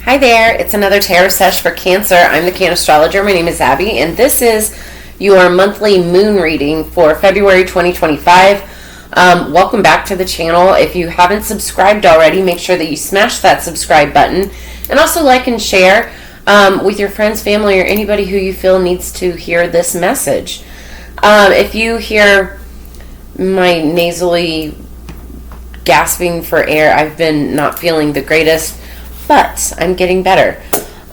Hi there, it's another tarot sesh for Cancer. I'm the Can Astrologer. My name is Abby, and this is your monthly moon reading for February 2025. Welcome back to the channel. If you haven't subscribed already, make sure that you smash that subscribe button, and also like and share with your friends, family, or anybody who you feel needs to hear this message. If you hear my nasally gasping for air, I've been not feeling the greatest, but I'm getting better,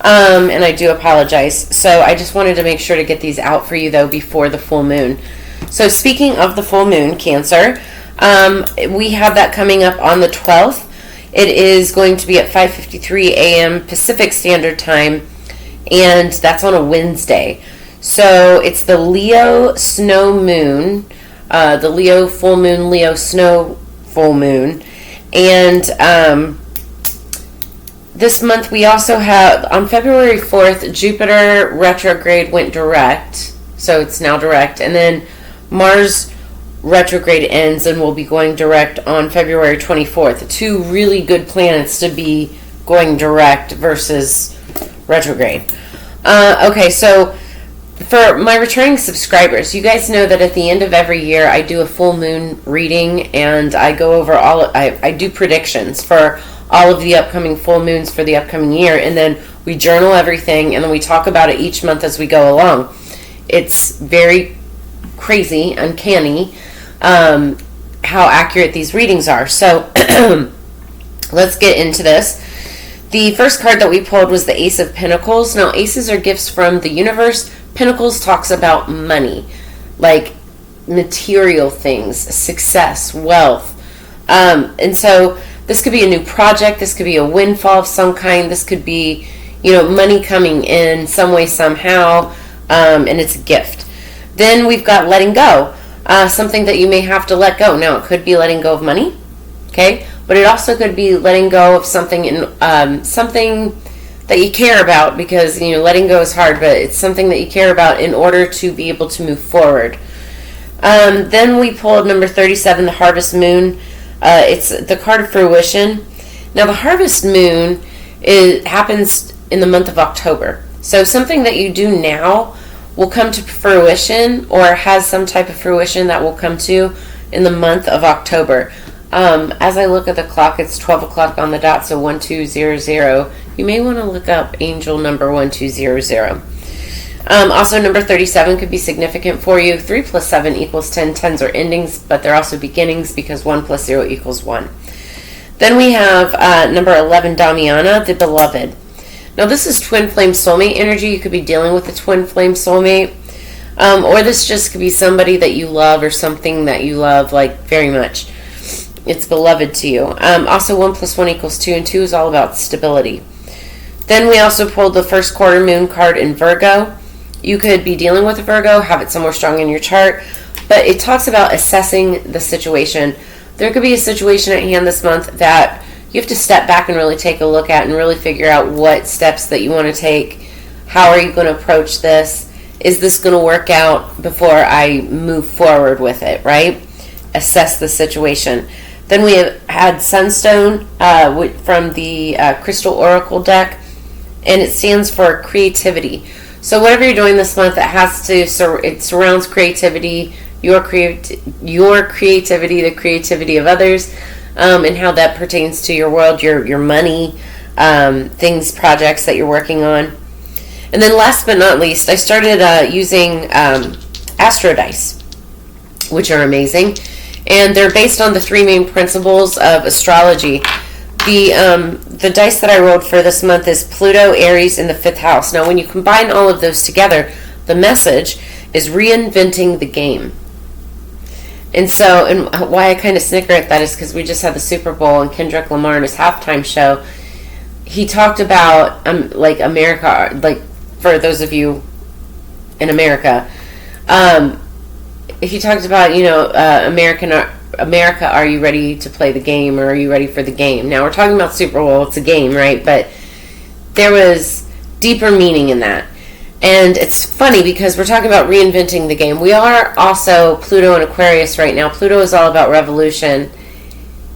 and I do apologize. So I just wanted to make sure to get these out for you, though, before the full moon. So speaking of the full moon, Cancer, we have that coming up on the 12th. It is going to be at 5:53 a.m. Pacific Standard Time, and that's on a Wednesday. So it's the Leo snow moon, the Leo full moon, Leo snow full moon, and this month we also have, on February 4th, Jupiter retrograde went direct, so it's now direct, and then Mars retrograde ends and will be going direct on February 24th. Two really good planets to be going direct versus retrograde. Okay, so for my returning subscribers, you guys know that at the end of every year I do a full moon reading, and I go over I do predictions for all of the upcoming full moons for the upcoming year, and then we journal everything, and then we talk about it each month as we go along. It's very crazy, uncanny, how accurate these readings are. So let's get into this. The first card that we pulled was the Ace of Pentacles. Now, aces are gifts from the universe. Pentacles talks about money, like material things, success, wealth, and so this could be a new project. This could be a windfall of some kind. This could be, money coming in some way, somehow, and it's a gift. Then we've got letting go, something that you may have to let go. Now, it could be letting go of money, okay? But it also could be letting go of something something that you care about, because, letting go is hard, but it's something that you care about in order to be able to move forward. Then we pulled number 37, the Harvest Moon. It's the card of fruition. Now, the Harvest Moon happens in the month of October. So something that you do now will come to fruition, or has some type of fruition that will come to in the month of October. As I look at the clock, it's 12 o'clock on the dot, so 1200. You may want to look up angel number 1200. Also, number 37 could be significant for you. 3 plus 7 equals 10. 10s are endings, but they're also beginnings, because 1 plus 0 equals 1. Then we have number 11, Damiana, the Beloved. Now, this is Twinflame Soulmate energy. You could be dealing with a Twinflame Soulmate, or this just could be somebody that you love, or something that you love, like, very much. It's beloved to you. Also, 1 plus 1 equals 2, and 2 is all about stability. Then we also pulled the first quarter moon card in Virgo. You could be dealing with a Virgo, have it somewhere strong in your chart, but it talks about assessing the situation. There could be a situation at hand this month that you have to step back and really take a look at, and really figure out what steps that you want to take. How are you going to approach this? Is this going to work out before I move forward with it, right? Assess the situation. Then we have had Sunstone from the Crystal-Oracle deck, and it stands for creativity. So whatever you're doing this month, it surrounds creativity, your creativity, the creativity of others, and how that pertains to your world, your money, things, projects that you're working on. And then last but not least, I started using Astro Dice, which are amazing. And they're based on the 3 main principles of astrology. The dice that I rolled for this month is Pluto, Aries, in the 5th house. Now, when you combine all of those together, the message is reinventing the game. And so, and why I kind of snicker at that is because we just had the Super Bowl, and Kendrick Lamar in his halftime show, he talked about, like, America, like, for those of you in America, he talked about, America, are you ready to play the game, or are you ready for the game? Now, we're talking about Super Bowl, it's a game, right? But there was deeper meaning in that. And it's funny because we're talking about reinventing the game. We are also Pluto and Aquarius right now. Pluto is all about revolution,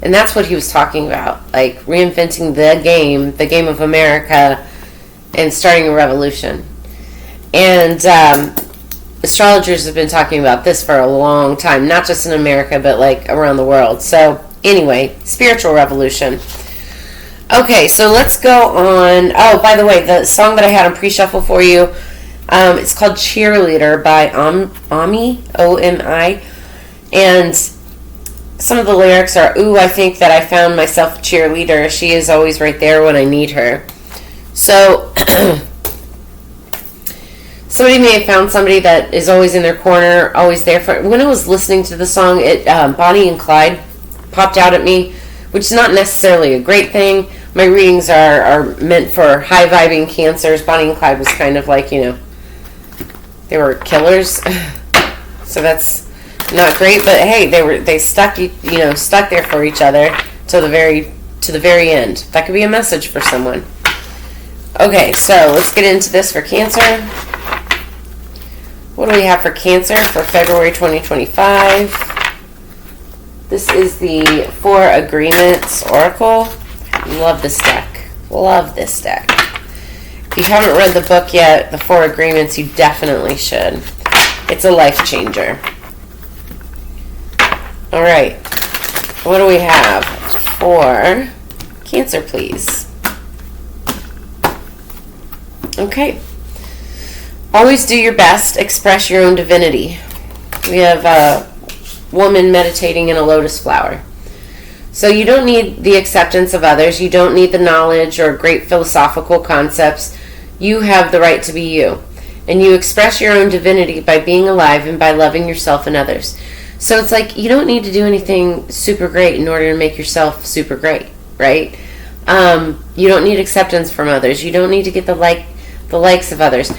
And that's what he was talking about, like reinventing the game of America, and starting a revolution. And astrologers have been talking about this for a long time, not just in America, but like around the world. So anyway, spiritual revolution. Okay, so let's go on. Oh, by the way, the song that I had on pre-shuffle for you, it's called Cheerleader by Omi, O-M-I. And some of the lyrics are, ooh, I think that I found myself a cheerleader. She is always right there when I need her. So somebody may have found somebody that is always in their corner, always there for. When I was listening to the song, Bonnie and Clyde popped out at me, which is not necessarily a great thing. My readings are meant for high-vibing Cancers. Bonnie and Clyde was kind of like, they were killers. So that's not great, but hey, they stuck there for each other to the very end. That could be a message for someone. Okay, so let's get into this for Cancer. What do we have for Cancer for February 2025? This is the 4 Agreements Oracle. Love this deck. Love this deck. If you haven't read the book yet, the 4 Agreements, you definitely should. It's a life changer. All right. What do we have for Cancer, please? Okay. Always do your best. Express your own divinity. We have a woman meditating in a lotus flower. So you don't need the acceptance of others. You don't need the knowledge or great philosophical concepts. You have the right to be you. And you express your own divinity by being alive and by loving yourself and others. So it's like you don't need to do anything super great in order to make yourself super great, right? You don't need acceptance from others. You don't need to get the likes of others.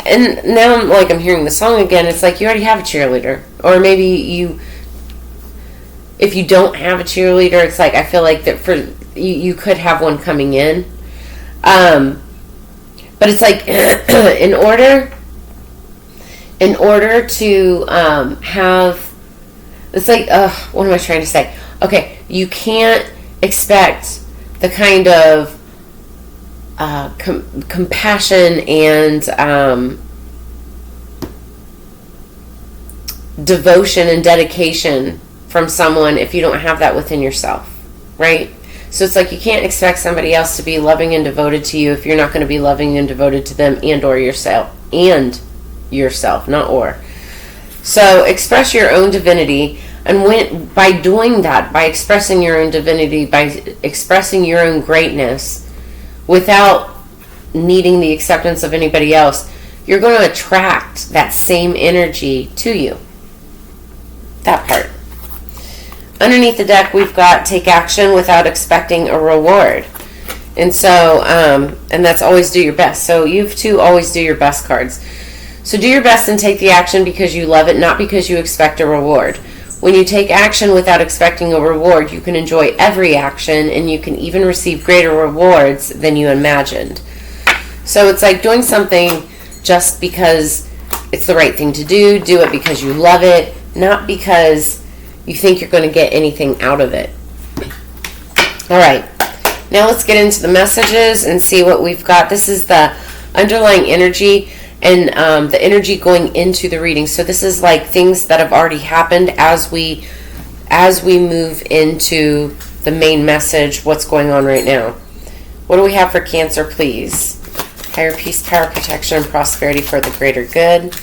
And now I'm hearing the song again. It's like you already have a cheerleader. Or maybe if you don't have a cheerleader, it's like I feel like that for you could have one coming in. But it's like in order to have, it's like what am I trying to say? Okay, you can't expect the kind of compassion and devotion and dedication from someone if you don't have that within yourself, right? So it's like you can't expect somebody else to be loving and devoted to you if you're not going to be loving and devoted to them and yourself, not or. So express your own divinity, and by doing that, by expressing your own divinity, by expressing your own greatness without needing the acceptance of anybody else, you're going to attract that same energy to you. That part. Underneath the deck, we've got take action without expecting a reward. And so, and that's always do your best. So you two always do your best cards. So do your best and take the action because you love it, not because you expect a reward. When you take action without expecting a reward, you can enjoy every action and you can even receive greater rewards than you imagined. So it's like doing something just because it's the right thing to do. Do it because you love it, not because you think you're going to get anything out of it. All right. Now let's get into the messages and see what we've got. This is the underlying energy and the energy going into the reading. So this is like things that have already happened as we move into the main message, what's going on right now. What do we have for Cancer, please? Higher peace, power, protection, and prosperity for the greater good.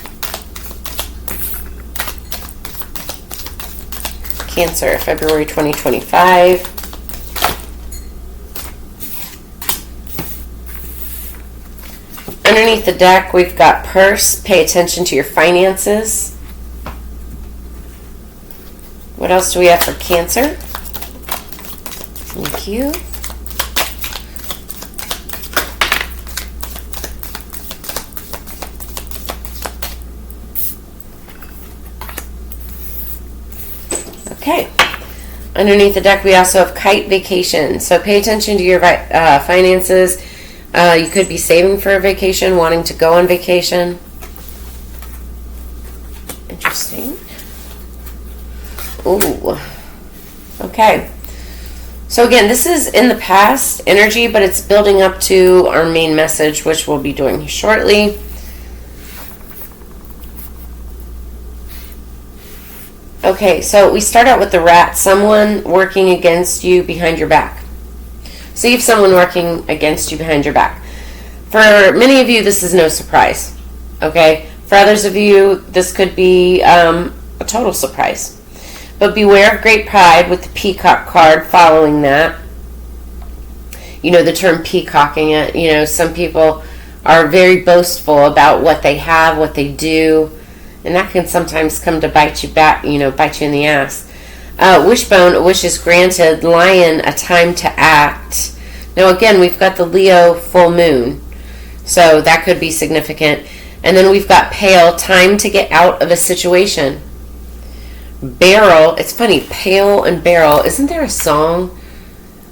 Cancer, February 2025. Underneath the deck, we've got purse. Pay attention to your finances. What else do we have for Cancer? Thank you. Okay. Underneath the deck, we also have kite vacation. So pay attention to your finances. You could be saving for a vacation, wanting to go on vacation. Interesting. Ooh. Okay. So again, this is in the past energy, but it's building up to our main message, which we'll be doing shortly. Okay, so we start out with the rat, someone working against you behind your back. So you have someone working against you behind your back. For many of you, this is no surprise. Okay? For others of you, this could be a total surprise. But beware of great pride with the peacock card following that. You know, the term peacocking it. You know, some people are very boastful about what they have, what they do. And that can sometimes come to bite you back, you know, bite you in the ass. Wishbone, a wish is granted. Lion, a time to act. Now again, we've got the Leo full moon. So that could be significant. And then we've got pale, time to get out of a situation. Barrel, it's funny, pale and barrel. Isn't there a song?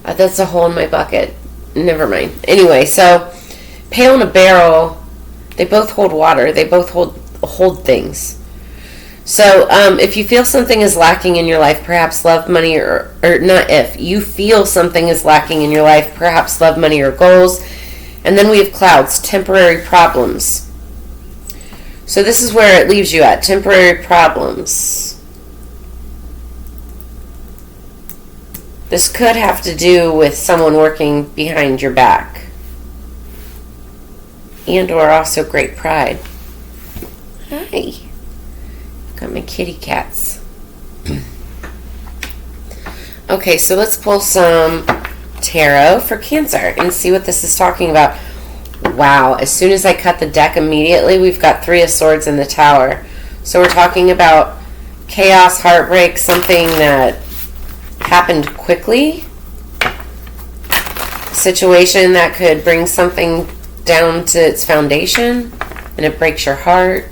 That's a hole in my bucket. Never mind. Anyway, so pale and a barrel, they both hold water. They both hold things. So if you feel something is lacking in your life, perhaps love, money, or not if, you feel something is lacking in your life, perhaps love, money, or goals. And then we have clouds, temporary problems. So this is where it leaves you at, temporary problems. This could have to do with someone working behind your back. And or also great pride. Hi. Got my kitty cats. Okay, so let's pull some tarot for Cancer and see what this is talking about. Wow, as soon as I cut the deck immediately, we've got 3 of Swords in the Tower. So we're talking about chaos, heartbreak, something that happened quickly. Situation that could bring something down to its foundation and it breaks your heart.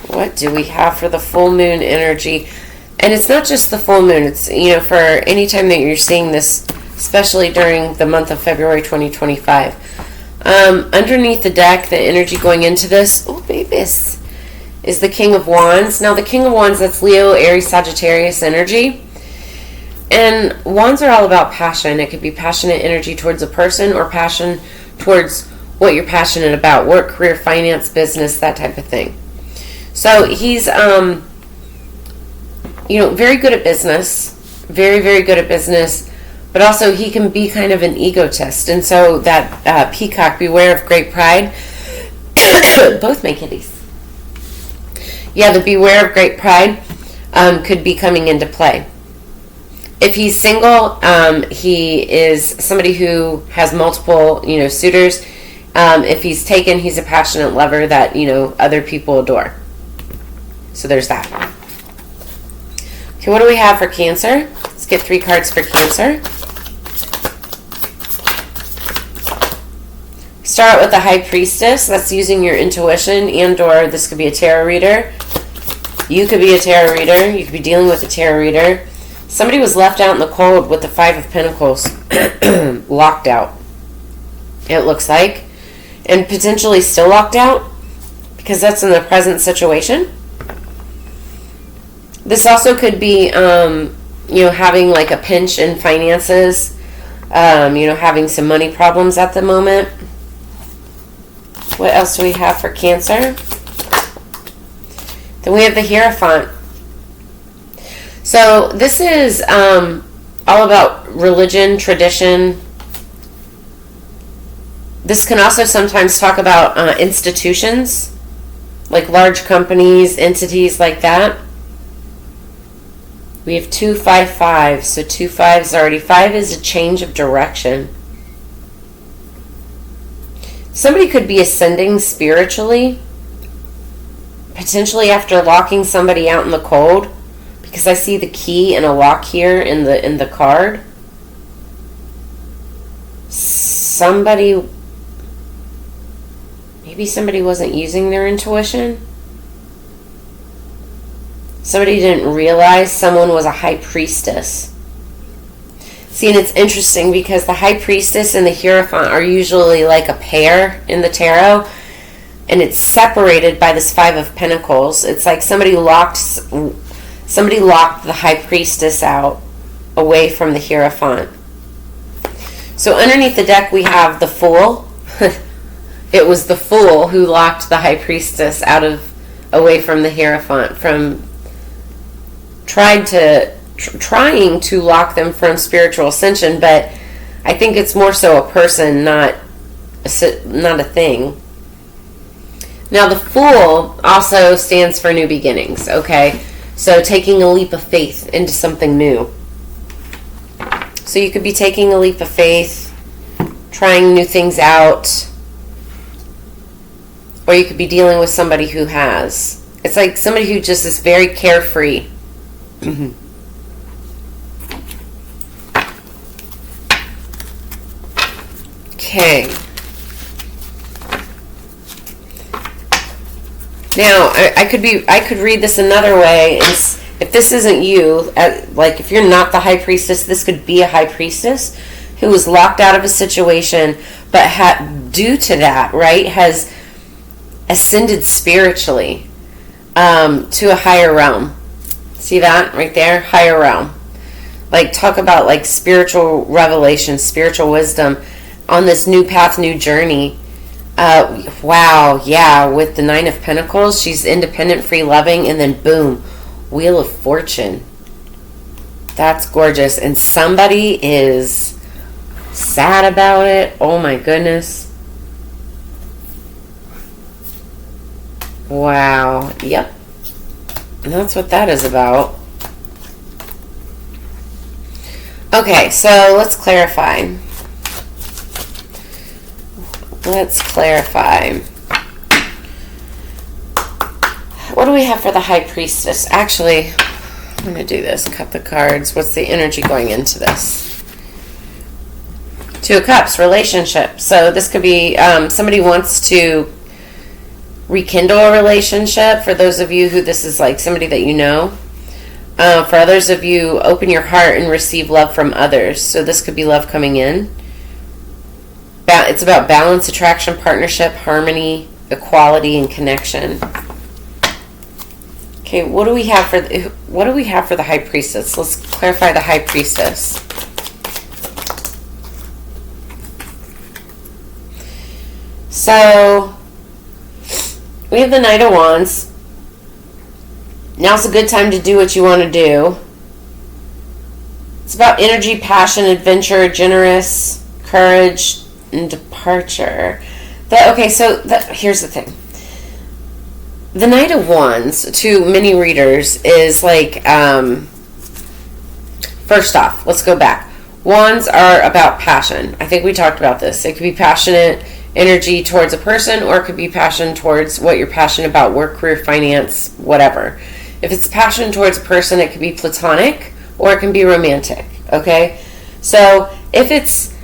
What do we have for the full moon energy? And it's not just the full moon. It's, you know, for any time that you're seeing this, especially during the month of February 2025. Underneath the deck, the energy going into this, oh babies, is the King of Wands. Now the King of Wands, that's Leo, Aries, Sagittarius energy. And wands are all about passion. It could be passionate energy towards a person or passion towards what you're passionate about. Work, career, finance, business, that type of thing. So he's, you know, very good at business. Very, very good at business. But also he can be kind of an egotist. And so that peacock, beware of great pride. Both my kitties. Yeah, the beware of great pride could be coming into play. If he's single, he is somebody who has multiple, you know, suitors. If he's taken, he's a passionate lover that, you know, other people adore. So there's that. Okay, what do we have for Cancer? Let's get 3 cards for Cancer. Start with the High Priestess. That's using your intuition, and or this could be a tarot reader. You could be a tarot reader. You could be dealing with a tarot reader. Somebody was left out in the cold with the 5 of Pentacles. Locked out, it looks like. And potentially still locked out, because that's in the present situation. This also could be, you know, having like a pinch in finances. You know, having some money problems at the moment. What else do we have for Cancer? Then we have the Hierophant. So this is all about religion, tradition. This can also sometimes talk about institutions, like large companies, entities like that. We have 2, 5, 5. So 2 5s already. 5 is a change of direction. Somebody could be ascending spiritually, potentially after locking somebody out in the cold, because I see the key and a lock here in the card. Maybe somebody wasn't using their intuition. Somebody didn't realize someone was a High Priestess. See, and it's interesting because the High Priestess and the Hierophant are usually like a pair in the tarot. and it's separated by this Five of Pentacles. It's like somebody locked the High Priestess out away from the Hierophant. So underneath the deck we have the Fool. It was the Fool who locked the High Priestess away from the Hierophant, from trying to lock them from spiritual ascension, but I think it's more so a person, not a thing. Now the Fool also stands for new beginnings, okay? So taking a leap of faith into something new. So you could be taking a leap of faith, trying new things out, or you could be dealing with somebody who has. It's like somebody who just is very carefree. Okay. Now, I could read this another way. If this isn't you, like if you're not the High Priestess, this could be a High Priestess who was locked out of a situation, but due to that, right, has ascended spiritually to a higher realm. See that right there? Higher realm. Like, talk about like spiritual revelation, spiritual wisdom on this new path, new journey. Wow, yeah, with the Nine of Pentacles, she's independent, free, loving, and then boom, Wheel of Fortune. That's gorgeous. And somebody is sad about it. Oh my goodness. Wow. Yep. And that's what that is about. Okay, so let's clarify. Let's clarify. What do we have for the High Priestess? Actually, I'm going to do this. Cut the cards. What's the energy going into this? Two of Cups, relationship. So this could be somebody wants to rekindle a relationship. For those of you who this is like somebody that you know. For others of you, open your heart and receive love from others. So this could be love coming in. It's about balance, attraction, partnership, harmony, equality, and connection. Okay, what do we have for the High Priestess? Let's clarify the High Priestess. So we have the Knight of Wands. Now's a good time to do what you want to do. It's about energy, passion, adventure, generous, courage, and departure. Here's the thing. The Knight of Wands, to many readers, is like, first off, let's go back. Wands are about passion. I think we talked about this. It could be passionate energy towards a person, or it could be passion towards what you're passionate about, work, career, finance, whatever. If it's passion towards a person, it could be platonic, or it can be romantic, okay? So if it's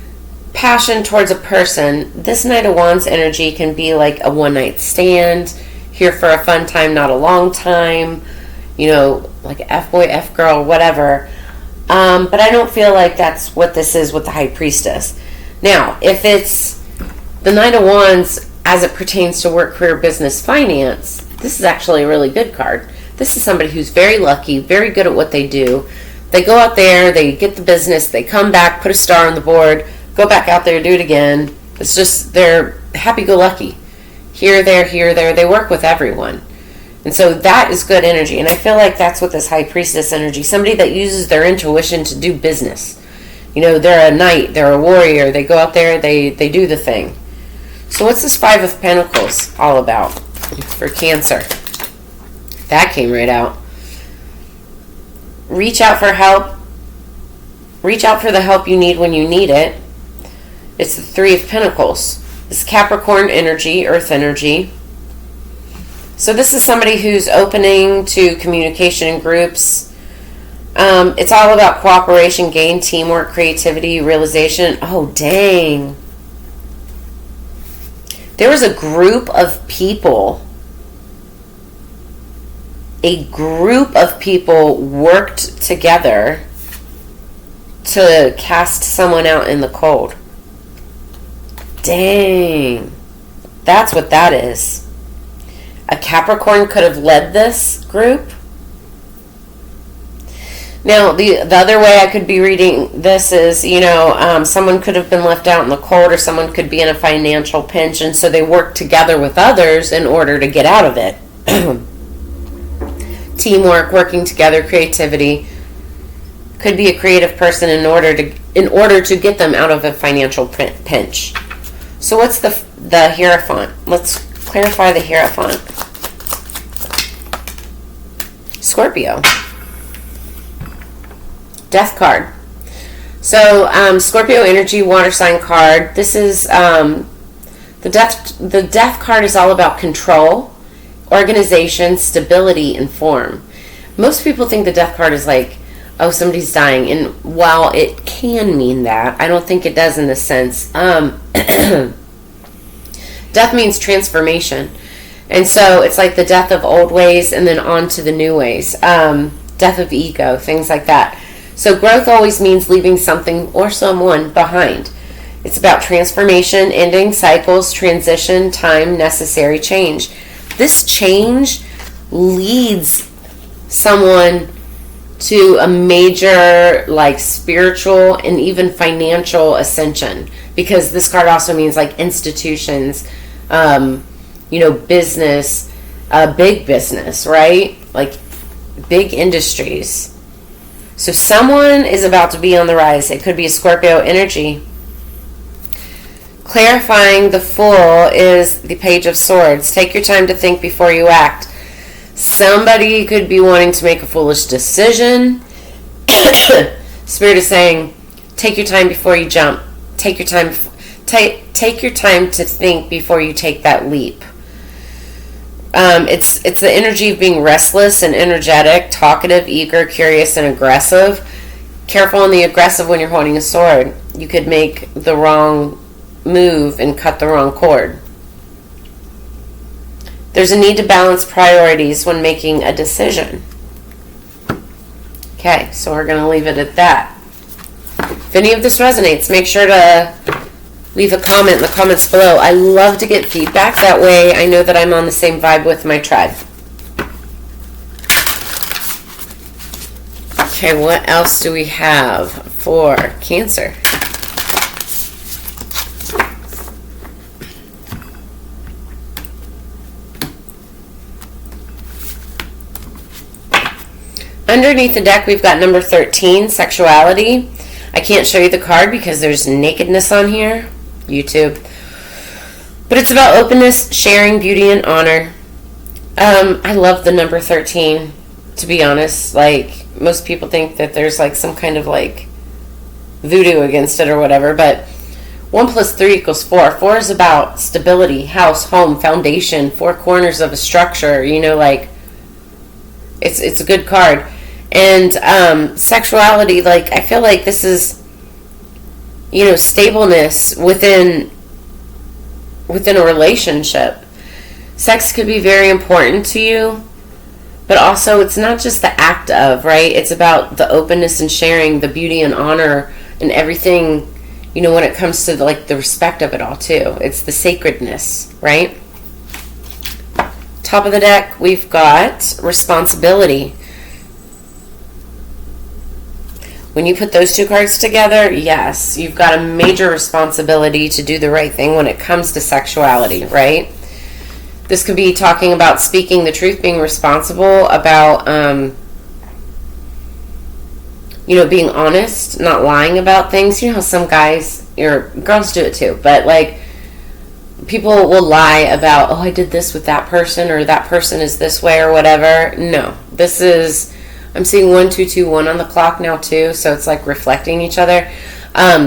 passion towards a person, this Knight of Wands energy can be like a one-night stand, here for a fun time, not a long time, like F-boy, F-girl, whatever. But I don't feel like that's what this is with the High Priestess. Now, if it's the Knight of Wands as it pertains to work, career, business, finance, this is actually a really good card. This is somebody who's very lucky, very good at what they do. They go out there, they get the business, they come back, put a star on the board, go back out there, do it again. It's just, they're happy-go-lucky. Here, there, they work with everyone. And so that is good energy. And I feel like that's what this High Priestess energy, somebody that uses their intuition to do business. They're a knight, they're a warrior, they go out there, they do the thing. So what's this Five of Pentacles all about for Cancer? That came right out. Reach out for help. Reach out for the help you need when you need it. It's the Three of Pentacles. This Capricorn energy, earth energy. So this is somebody who's opening to communication in groups. It's all about cooperation, gain, teamwork, creativity, realization. Oh, dang. There was a group of people. A group of people worked together to cast someone out in the cold. Dang. That's what that is. A Capricorn could have led this group. Now, the other way I could be reading this is, someone could have been left out in the cold, or someone could be in a financial pinch, and so they work together with others in order to get out of it. Teamwork, working together, creativity. Could be a creative person in order to get them out of a financial pinch. So what's the Hierophant? Let's clarify the Hierophant. Scorpio. Death card. So Scorpio energy, water sign card. This is the death card is all about control, organization, stability, and form. Most people think the death card is like, oh, somebody's dying, and while it can mean that, I don't think it does in this sense. Death means transformation, and so it's like the death of old ways and then on to the new ways. Death of ego, things like that. So growth always means leaving something or someone behind. It's about transformation, ending cycles, transition, time, necessary change. This change leads someone to a major, like, spiritual and even financial ascension, because this card also means like institutions, business, big business, right? Like big industries. So someone is about to be on the rise. It could be a Scorpio energy. Clarifying the Fool is the Page of Swords. Take your time to think before you act. Somebody could be wanting to make a foolish decision. Spirit is saying, take your time before you jump. Take your time to think before you take that leap. It's the energy of being restless and energetic, talkative, eager, curious, and aggressive. Careful on the aggressive when you're holding a sword. You could make the wrong move and cut the wrong cord. There's a need to balance priorities when making a decision. Okay, so we're going to leave it at that. If any of this resonates, make sure to leave a comment in the comments below. I love to get feedback. That way I know that I'm on the same vibe with my tribe. Okay, what else do we have for Cancer? Underneath the deck, we've got number 13, sexuality. I can't show you the card because there's nakedness on here. YouTube. But it's about openness, sharing, beauty, and honor. I love the number 13, to be honest. Like, most people think that there's like some kind of like voodoo against it or whatever, but 1 + 3 = 4. 4 is about stability, house, home, foundation, four corners of a structure, like it's a good card. And sexuality, like, I feel like this is, stableness within a relationship. Sex could be very important to you, but also it's not just the act of, right? It's about the openness and sharing, the beauty and honor and everything, when it comes to the respect of it all too. It's the sacredness, right? Top of the deck, we've got responsibility. When you put those two cards together, yes, you've got a major responsibility to do the right thing when it comes to sexuality, right? This could be talking about speaking the truth, being responsible, about, being honest, not lying about things. You know how some guys, or girls do it too, but people will lie about, oh, I did this with that person, or that person is this way, or whatever. No, this is, I'm seeing 1 2 2 1 on the clock now too, so it's like reflecting each other.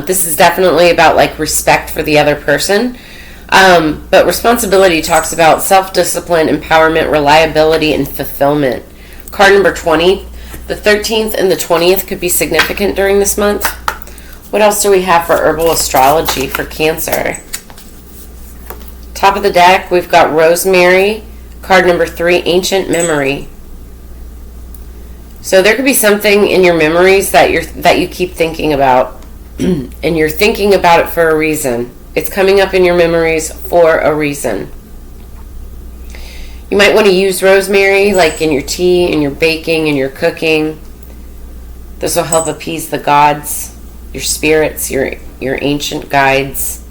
This is definitely about respect for the other person. But responsibility talks about self-discipline, empowerment, reliability, and fulfillment. Card number 20. The 13th and the 20th could be significant during this month. What else do we have for Herbal Astrology for Cancer? Top of the deck, we've got Rosemary. Card number 3, Ancient Memory. So there could be something in your memories that you keep thinking about, and you're thinking about it for a reason. It's coming up in your memories for a reason. You might want to use rosemary, like in your tea, in your baking, in your cooking. This will help appease the gods, your spirits, your ancient guides.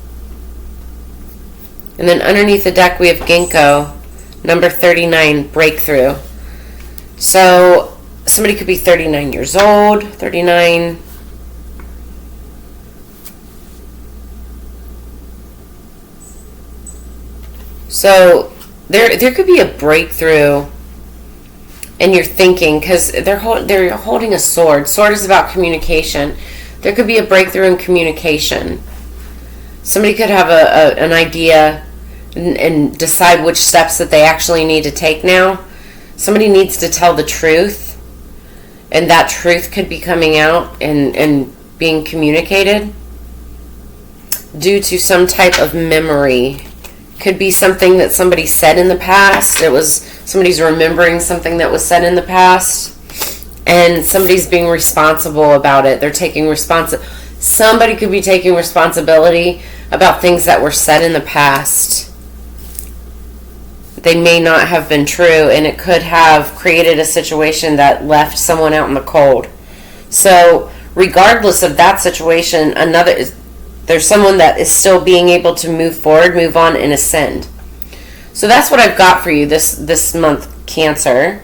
And then underneath the deck we have ginkgo, number 39, breakthrough. So somebody could be 39 years old, 39. So there could be a breakthrough in your thinking, because they're holding a sword. Sword is about communication. There could be a breakthrough in communication. Somebody could have an idea and decide which steps that they actually need to take now. Somebody needs to tell the truth, and that truth could be coming out and being communicated due to some type of memory. Could be something that somebody said in the past. Somebody's remembering something that was said in the past, and somebody's being responsible about it. They're taking somebody could be taking responsibility about things that were said in the past. They may not have been true, and it could have created a situation that left someone out in the cold. So regardless of that situation, there's someone that is still being able to move forward, move on, and ascend. So that's what I've got for you this month, Cancer,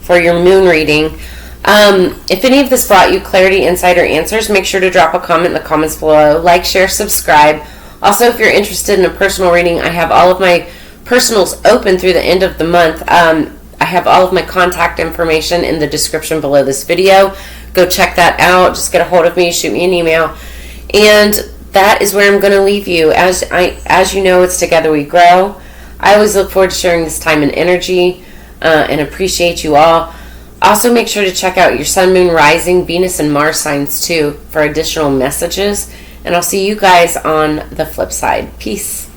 for your moon reading. If any of this brought you clarity, insight, or answers, make sure to drop a comment in the comments below. Like, share, subscribe. Also, if you're interested in a personal reading, I have all of my personals open through the end of the month. I have all of my contact information in the description below this video. Go check that out. Just get a hold of me, shoot me an email. And that is where I'm going to leave you. As you know, it's together we grow. I always look forward to sharing this time and energy and appreciate you all. Also, make sure to check out your Sun, Moon, Rising, Venus, and Mars signs too for additional messages. And I'll see you guys on the flip side. Peace.